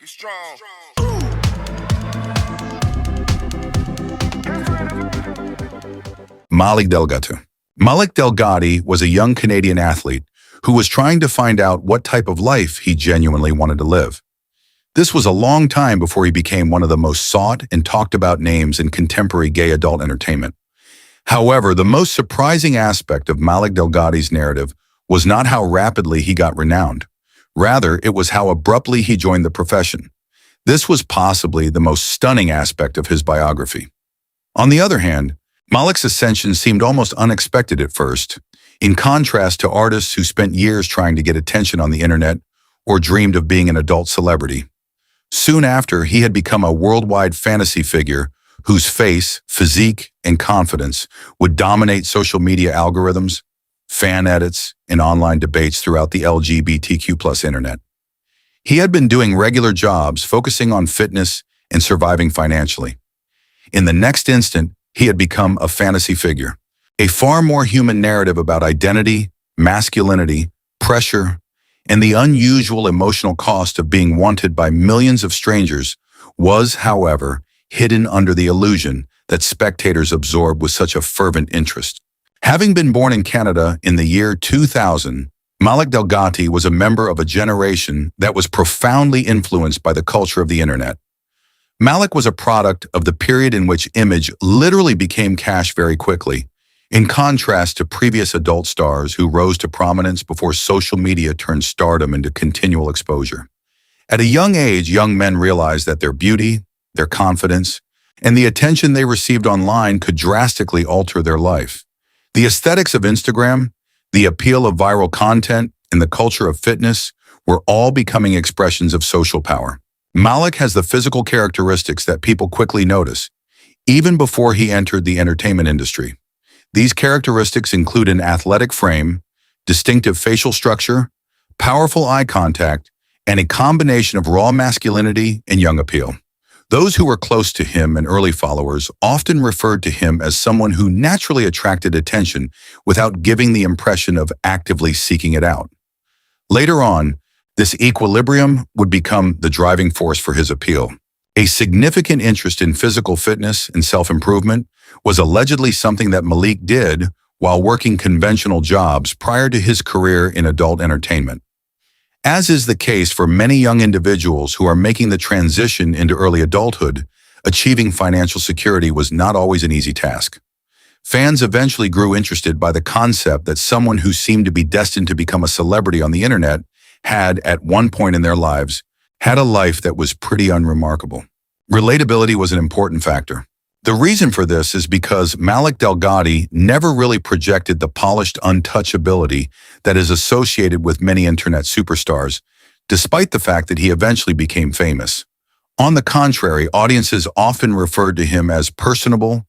Get strong. Malik Delgaty. Malik Delgaty was a young Canadian athlete who was trying to find out what type of life he genuinely wanted to live. This was a long time before he became one of the most sought and talked about names in contemporary gay adult entertainment. However, the most surprising aspect of Malik Delgaty's narrative was not how rapidly he got renowned. Rather, it was how abruptly he joined the profession. This was possibly the most stunning aspect of his biography. On the other hand, Malik's ascension seemed almost unexpected at first, in contrast to artists who spent years trying to get attention on the internet or dreamed of being an adult celebrity. Soon after, he had become a worldwide fantasy figure whose face, physique, and confidence would dominate social media algorithms, fan edits, and online debates throughout the LGBTQ+ internet. He had been doing regular jobs focusing on fitness and surviving financially. In the next instant, he had become a fantasy figure, a far more human narrative about identity, masculinity, pressure, and the unusual emotional cost of being wanted by millions of strangers was, however, hidden under the illusion that spectators absorbed with such a fervent interest. Having been born in Canada in the year 2000, Malik Delgaty was a member of a generation that was profoundly influenced by the culture of the internet. Malik was a product of the period in which image literally became cash very quickly, in contrast to previous adult stars who rose to prominence before social media turned stardom into continual exposure. At a young age, young men realized that their beauty, their confidence, and the attention they received online could drastically alter their life. The aesthetics of Instagram, the appeal of viral content, and the culture of fitness were all becoming expressions of social power. Malik has the physical characteristics that people quickly notice, even before he entered the entertainment industry. These characteristics include an athletic frame, distinctive facial structure, powerful eye contact, and a combination of raw masculinity and young appeal. Those who were close to him and early followers often referred to him as someone who naturally attracted attention without giving the impression of actively seeking it out. Later on, this equilibrium would become the driving force for his appeal. A significant interest in physical fitness and self-improvement was allegedly something that Malik did while working conventional jobs prior to his career in adult entertainment. As is the case for many young individuals who are making the transition into early adulthood, achieving financial security was not always an easy task. Fans eventually grew interested by the concept that someone who seemed to be destined to become a celebrity on the internet had, at one point in their lives, had a life that was pretty unremarkable. Relatability was an important factor. The reason for this is because Malik Delgaty never really projected the polished untouchability that is associated with many internet superstars, despite the fact that he eventually became famous. On the contrary, audiences often referred to him as personable,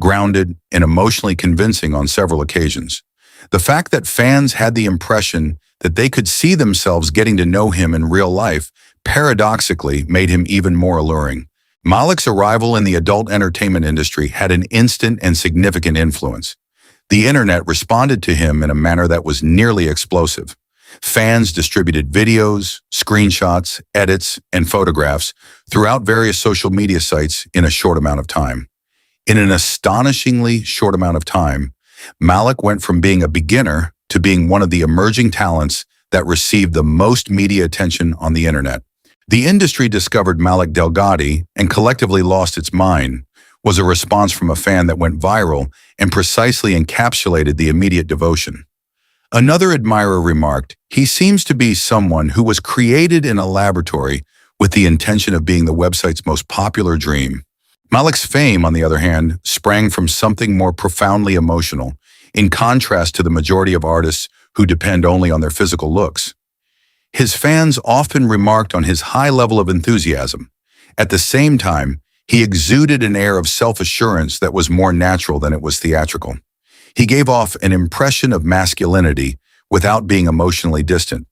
grounded, and emotionally convincing on several occasions. The fact that fans had the impression that they could see themselves getting to know him in real life paradoxically made him even more alluring. Malik's arrival in the adult entertainment industry had an instant and significant influence. The internet responded to him in a manner that was nearly explosive. Fans distributed videos, screenshots, edits, and photographs throughout various social media sites in a short amount of time. In an astonishingly short amount of time, Malik went from being a beginner to being one of the emerging talents that received the most media attention on the internet. The industry discovered Malik Delgaty and collectively lost its mind was a response from a fan that went viral and precisely encapsulated the immediate devotion. Another admirer remarked, "He seems to be someone who was created in a laboratory with the intention of being the website's most popular dream." Malik's fame, on the other hand, sprang from something more profoundly emotional, in contrast to the majority of artists who depend only on their physical looks. His fans often remarked on his high level of enthusiasm. At the same time, he exuded an air of self-assurance that was more natural than it was theatrical. He gave off an impression of masculinity without being emotionally distant.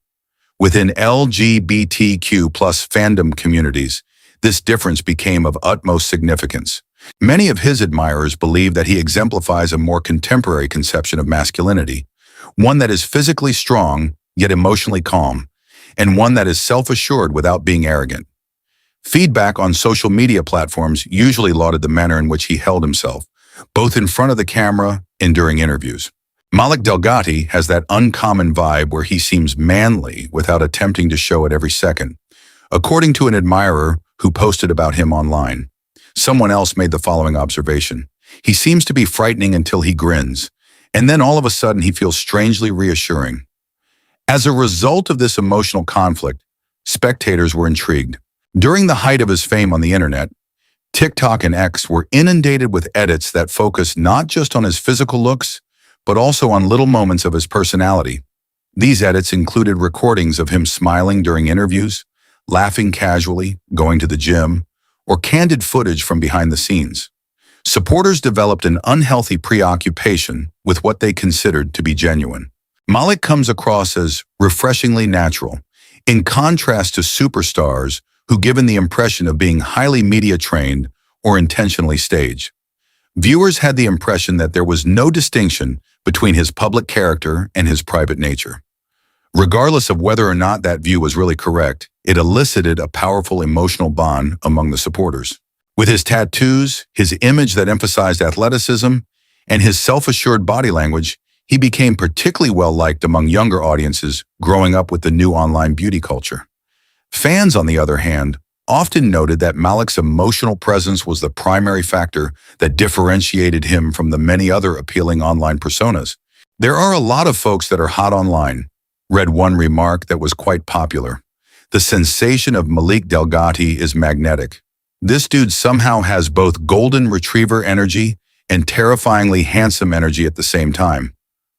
Within LGBTQ+ fandom communities, this difference became of utmost significance. Many of his admirers believe that he exemplifies a more contemporary conception of masculinity, one that is physically strong, yet emotionally calm, and one that is self-assured without being arrogant. Feedback on social media platforms usually lauded the manner in which he held himself, both in front of the camera and during interviews. Malik Delgaty has that uncommon vibe where he seems manly without attempting to show it every second. According to an admirer who posted about him online, someone else made the following observation. He seems to be frightening until he grins, and then all of a sudden he feels strangely reassuring. As a result of this emotional conflict, spectators were intrigued. During the height of his fame on the internet, TikTok and X were inundated with edits that focused not just on his physical looks, but also on little moments of his personality. These edits included recordings of him smiling during interviews, laughing casually, going to the gym, or candid footage from behind the scenes. Supporters developed an unhealthy preoccupation with what they considered to be genuine. Malik comes across as refreshingly natural, in contrast to superstars who given the impression of being highly media-trained or intentionally staged. Viewers had the impression that there was no distinction between his public character and his private nature. Regardless of whether or not that view was really correct, it elicited a powerful emotional bond among the supporters. With his tattoos, his image that emphasized athleticism, and his self-assured body language, he became particularly well-liked among younger audiences growing up with the new online beauty culture. Fans, on the other hand, often noted that Malik's emotional presence was the primary factor that differentiated him from the many other appealing online personas. There are a lot of folks that are hot online, read one remark that was quite popular. The sensation of Malik Delgaty is magnetic. This dude somehow has both golden retriever energy and terrifyingly handsome energy at the same time,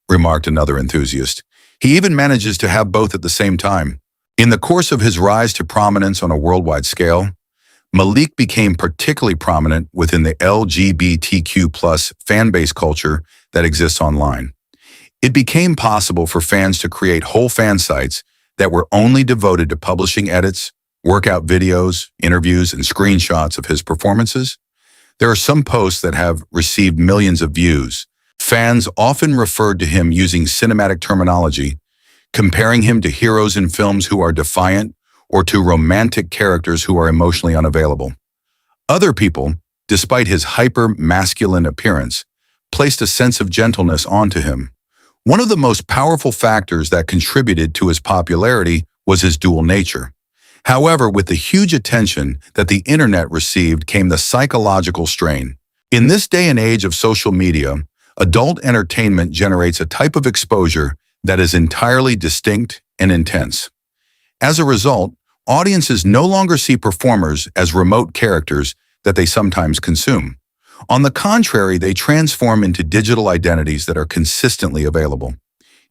remarked another enthusiast. He even manages to have both at the same time. In the course of his rise to prominence on a worldwide scale, Malik became particularly prominent within the LGBTQ+ fan-base culture that exists online. It became possible for fans to create whole fan sites that were only devoted to publishing edits, workout videos, interviews, and screenshots of his performances. There are some posts that have received millions of views. Fans often referred to him using cinematic terminology, comparing him to heroes in films who are defiant or to romantic characters who are emotionally unavailable. Other people, despite his hyper-masculine appearance, placed a sense of gentleness onto him. One of the most powerful factors that contributed to his popularity was his dual nature. However, with the huge attention that the internet received came the psychological strain. In this day and age of social media, adult entertainment generates a type of exposure that is entirely distinct and intense. As a result, audiences no longer see performers as remote characters that they sometimes consume. On the contrary, they transform into digital identities that are consistently available.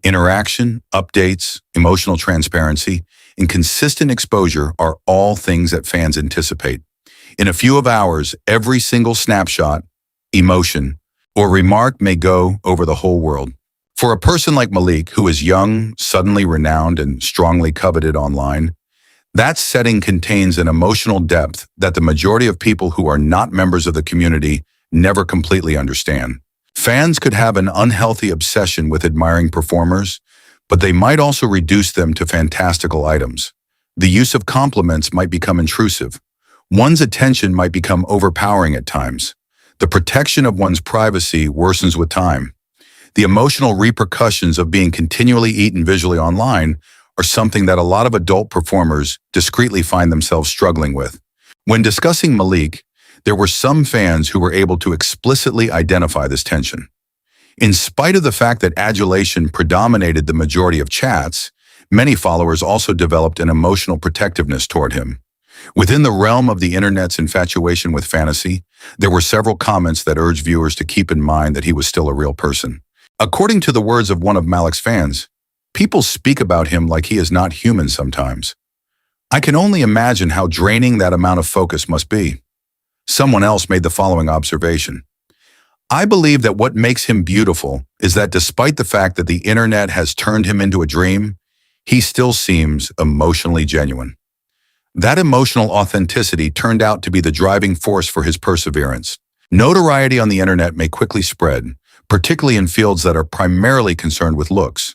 Interaction, updates, emotional transparency, and consistent exposure are all things that fans anticipate. In a few of hours, every single snapshot, emotion, or remark may go over the whole world. For a person like Malik, who is young, suddenly renowned, and strongly coveted online, that setting contains an emotional depth that the majority of people who are not members of the community never completely understand. Fans could have an unhealthy obsession with admiring performers, but they might also reduce them to fantastical items. The use of compliments might become intrusive. One's attention might become overpowering at times. The protection of one's privacy worsens with time. The emotional repercussions of being continually eaten visually online are something that a lot of adult performers discreetly find themselves struggling with. When discussing Malik, there were some fans who were able to explicitly identify this tension. In spite of the fact that adulation predominated the majority of chats, many followers also developed an emotional protectiveness toward him. Within the realm of the internet's infatuation with fantasy, there were several comments that urged viewers to keep in mind that he was still a real person. According to the words of one of Malik's fans, people speak about him like he is not human sometimes. I can only imagine how draining that amount of focus must be. Someone else made the following observation. I believe that what makes him beautiful is that despite the fact that the internet has turned him into a dream, he still seems emotionally genuine. That emotional authenticity turned out to be the driving force for his perseverance. Notoriety on the internet may quickly spread, particularly in fields that are primarily concerned with looks.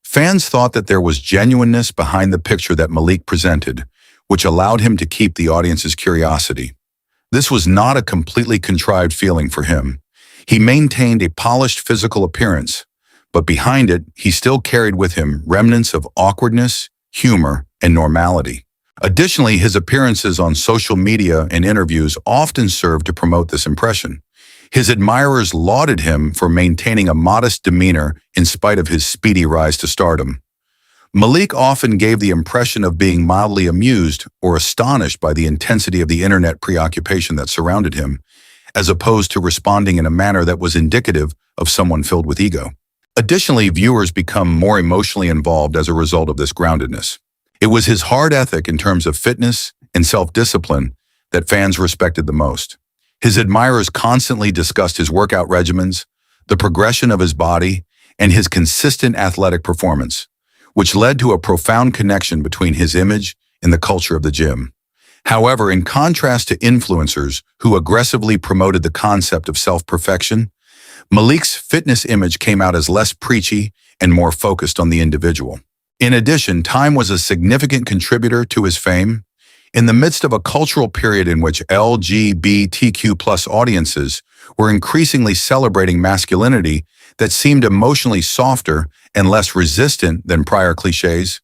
Fans thought that there was genuineness behind the picture that Malik presented, which allowed him to keep the audience's curiosity. This was not a completely contrived feeling for him. He maintained a polished physical appearance, but behind it, he still carried with him remnants of awkwardness, humor, and normality. Additionally, his appearances on social media and interviews often served to promote this impression. His admirers lauded him for maintaining a modest demeanor in spite of his speedy rise to stardom. Malik often gave the impression of being mildly amused or astonished by the intensity of the internet preoccupation that surrounded him, as opposed to responding in a manner that was indicative of someone filled with ego. Additionally, viewers become more emotionally involved as a result of this groundedness. It was his hard ethic in terms of fitness and self-discipline that fans respected the most. His admirers constantly discussed his workout regimens, the progression of his body, and his consistent athletic performance, which led to a profound connection between his image and the culture of the gym. However, in contrast to influencers who aggressively promoted the concept of self-perfection, Malik's fitness image came out as less preachy and more focused on the individual. In addition, time was a significant contributor to his fame. In the midst of a cultural period in which LGBTQ+ audiences were increasingly celebrating masculinity that seemed emotionally softer and less resistant than prior cliches,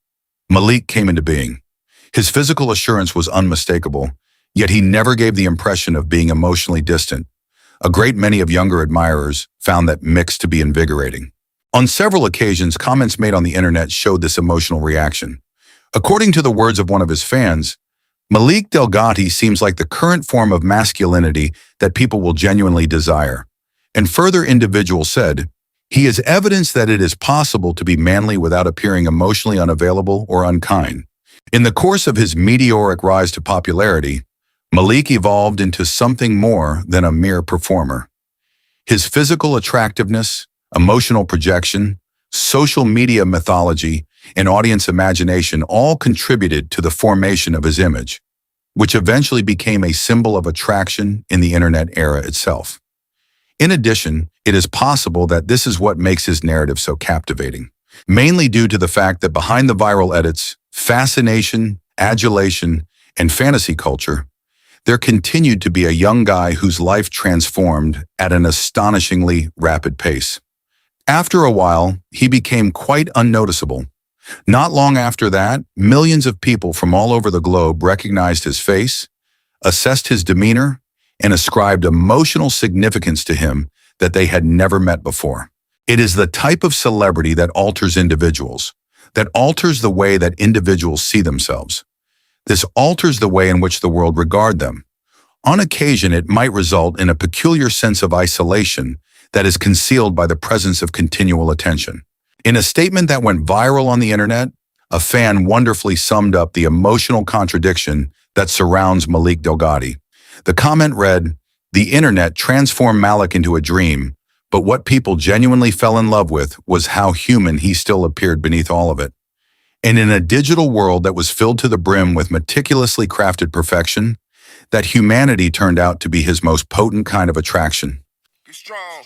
Malik came into being. His physical assurance was unmistakable, yet he never gave the impression of being emotionally distant. A great many of younger admirers found that mix to be invigorating. On several occasions, comments made on the internet showed this emotional reaction. According to the words of one of his fans, Malik Delgaty seems like the current form of masculinity that people will genuinely desire. And further individuals said, he is evidence that it is possible to be manly without appearing emotionally unavailable or unkind. In the course of his meteoric rise to popularity, Malik evolved into something more than a mere performer. His physical attractiveness, emotional projection, social media mythology, and audience imagination all contributed to the formation of his image, which eventually became a symbol of attraction in the internet era itself. In addition, it is possible that this is what makes his narrative so captivating, mainly due to the fact that behind the viral edits, fascination, adulation, and fantasy culture, there continued to be a young guy whose life transformed at an astonishingly rapid pace. After a while, he became quite unnoticeable. Not long after that, millions of people from all over the globe recognized his face, assessed his demeanor, and ascribed emotional significance to him that they had never met before. It is the type of celebrity that alters individuals, that alters the way that individuals see themselves. This alters the way in which the world regards them. On occasion, it might result in a peculiar sense of isolation that is concealed by the presence of continual attention. In a statement that went viral on the internet, a fan wonderfully summed up the emotional contradiction that surrounds Malik Delgaty. The comment read, "The internet transformed Malik into a dream, but what people genuinely fell in love with was how human he still appeared beneath all of it." And in a digital world that was filled to the brim with meticulously crafted perfection, that humanity turned out to be his most potent kind of attraction. Be strong.